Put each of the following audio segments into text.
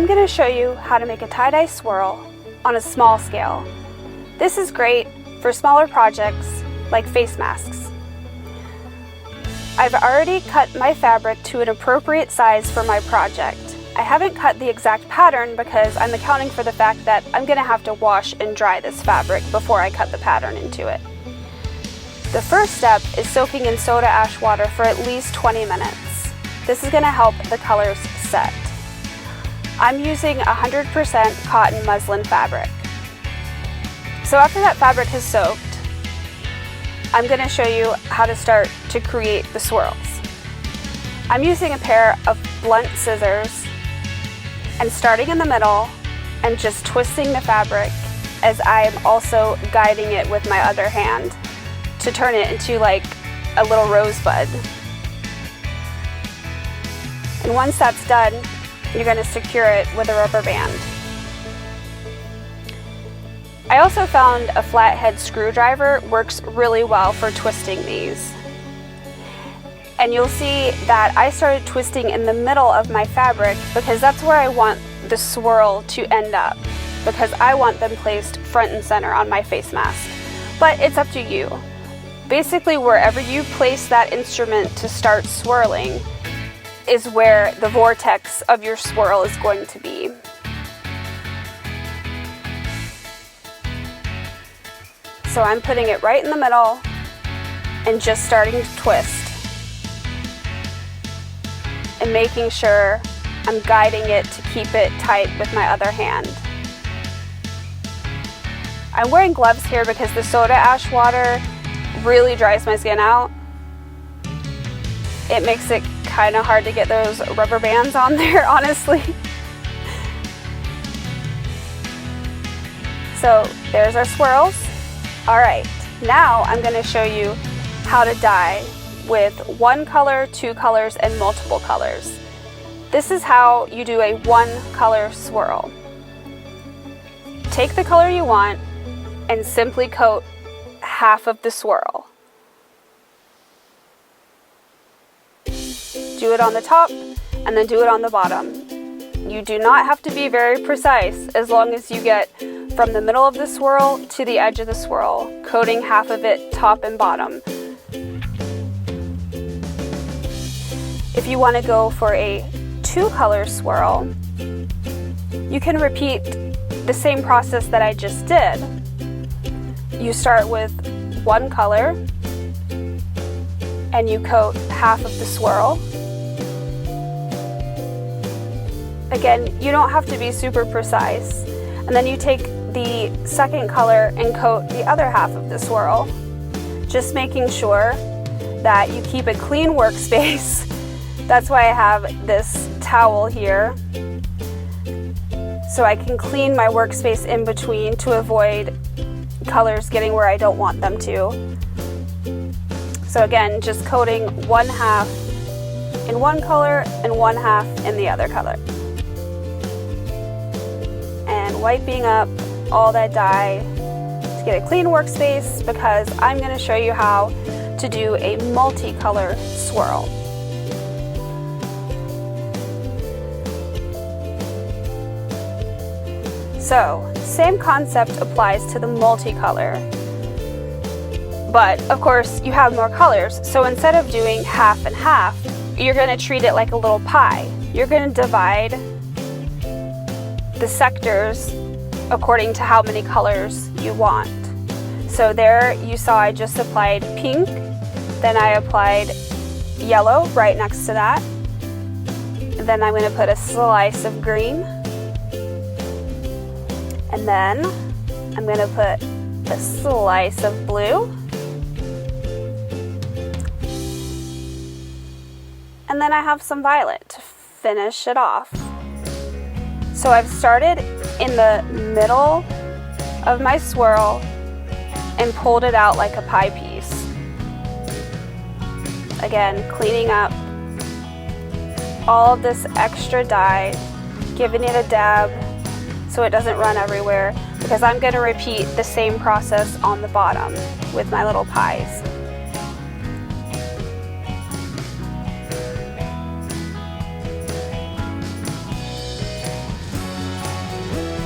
I'm going to show you how to make a tie-dye swirl on a small scale. This is great for smaller projects like face masks. I've already cut my fabric to an appropriate size for my project. I haven't cut the exact pattern because I'm accounting for the fact that I'm going to have to wash and dry this fabric before I cut the pattern into it. The first step is soaking in soda ash water for at least 20 minutes. This is going to help the colors set. I'm using 100% cotton muslin fabric. So after that fabric has soaked, I'm going to show you how to start to create the swirls. I'm using a pair of blunt scissors and starting in the middle and just twisting the fabric as I am also guiding it with my other hand to turn it into like a little rosebud. And once that's done, you're going to secure it with a rubber band. I also found a flathead screwdriver works really well for twisting these. And you'll see that I started twisting in the middle of my fabric because that's where I want the swirl to end up, because I want them placed front and center on my face mask. But it's up to you. Basically, wherever you place that instrument to start swirling is where the vortex of your swirl is going to be. So I'm putting it right in the middle and just starting to twist and making sure I'm guiding it to keep it tight with my other hand. I'm wearing gloves here because the soda ash water really dries my skin out. It makes it kind of hard to get those rubber bands on there, honestly. So there's our swirls. All right, now I'm going to show you how to dye with one color, two colors, and multiple colors. This is how you do a one color swirl. Take the color you want and simply coat half of the swirl. Do it on the top and then do it on the bottom. You do not have to be very precise as long as you get from the middle of the swirl to the edge of the swirl, coating half of it top and bottom. If you want to go for a two-color swirl, you can repeat the same process that I just did. You start with one color and you coat half of the swirl. Again, you don't have to be super precise. And then you take the second color and coat the other half of the swirl, just making sure that you keep a clean workspace. That's why I have this towel here, so I can clean my workspace in between to avoid colors getting where I don't want them to. So again, just coating one half in one color and one half in the other color. And wiping up all that dye to get a clean workspace, because I'm going to show you how to do a multicolor swirl. So, same concept applies to the multicolor, but of course you have more colors, so instead of doing half and half, you're going to treat it like a little pie. You're going to divide the sectors according to how many colors you want. So there you saw I just applied pink, then I applied yellow right next to that, and then I'm going to put a slice of green, and then I'm going to put a slice of blue, and then I have some violet to finish it off. So I've started in the middle of my swirl and pulled it out like a pie piece. Again, cleaning up all of this extra dye, giving it a dab so it doesn't run everywhere, because I'm going to repeat the same process on the bottom with my little pies.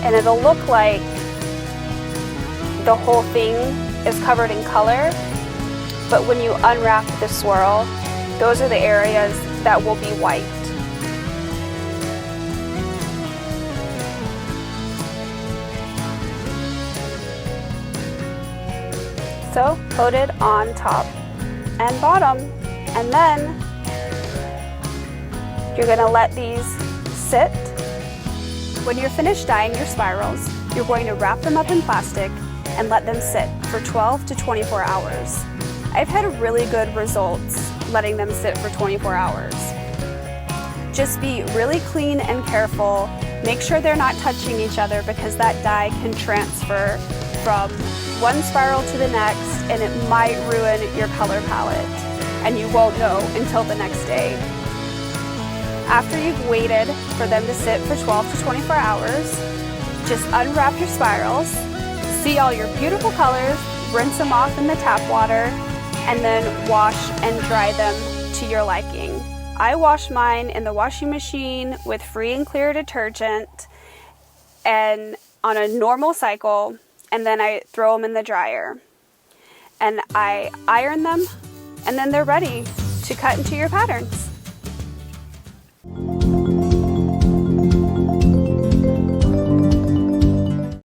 and it'll look like the whole thing is covered in color, but when you unwrap the swirl, those are the areas that will be white. So coat it on top and bottom, and then you're going to let these sit. When you're finished dyeing your spirals, you're going to wrap them up in plastic and let them sit for 12 to 24 hours. I've had really good results letting them sit for 24 hours. Just be really clean and careful. Make sure they're not touching each other because that dye can transfer from one spiral to the next, and it might ruin your color palette, and you won't know until the next day. After you've waited for them to sit for 12 to 24 hours, just unwrap your spirals, see all your beautiful colors, rinse them off in the tap water, and then wash and dry them to your liking. I wash mine in the washing machine with free and clear detergent and on a normal cycle, and then I throw them in the dryer. And I iron them, and then they're ready to cut into your patterns.